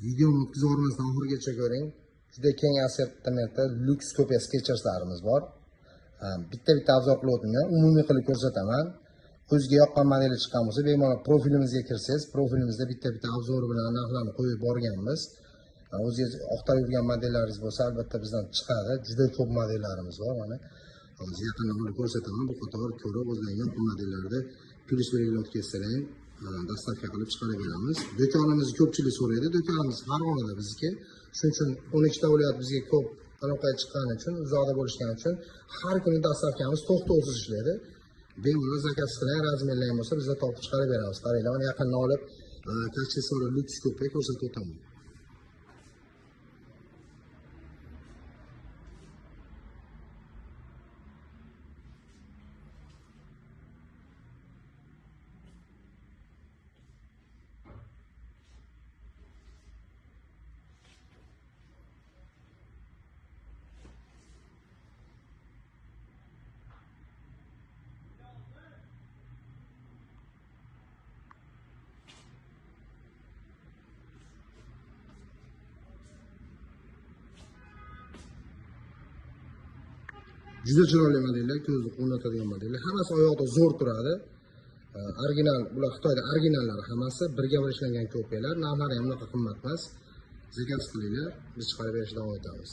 Videoni o'tkazib yubormasdan oxirigacha ko'ring. Juda keng assortimentda lyuks kupe Skecherslarimiz bor. Bitta obzor qilib o'tmayman, umumiy qilib ko'rsataman. O'ziga yoqqan modeli chiqqan bo'lsa, bemalol profilimizga kirsangiz, profilimizda bitta obzor bilan narxlarni qo'yib borganmiz. O'zingiz oqtarib yurgan modellaringiz bo'lsa, albatta bizdan chiqadi. Juda ko'p modellarimiz bor. Mana hozir yaqindan olib ko'rsataman. Bu qator ko'rib o'zlaringizga yoqqan modellarda plyus belgini o'tkazsang, dastavka qilib chiqarib beramiz. Do'konimizni ko'pchilik so'raydi. Do'konimiz Farg'onada bizniki. Shuning uchun 12 ta viloyat bizga ko'p aloqa chiqqani uchun, uzoqda bo'lishgani uchun har kuni dastavkamiz to'xtovsiz ishlaydi. Bemalol zakaz qiling, razmerlang bo'lsa bizda topib chiqarib beramiz. Qaranglar, mana yaqindan olib aksessuar lyuks kupe ko'rsatib o'taman. Juda chiroyli modellar, ko'zni quvnatadigan modellar. Hammasi oyoqda zo'r turadi. Original, bular Xitoyda originallari hammasi, birga ishlangan ko'pyalar. Narxlari ham unaqa qimmat emas. Zakaz qilinglar, biz chiqarib berishga davom etamiz.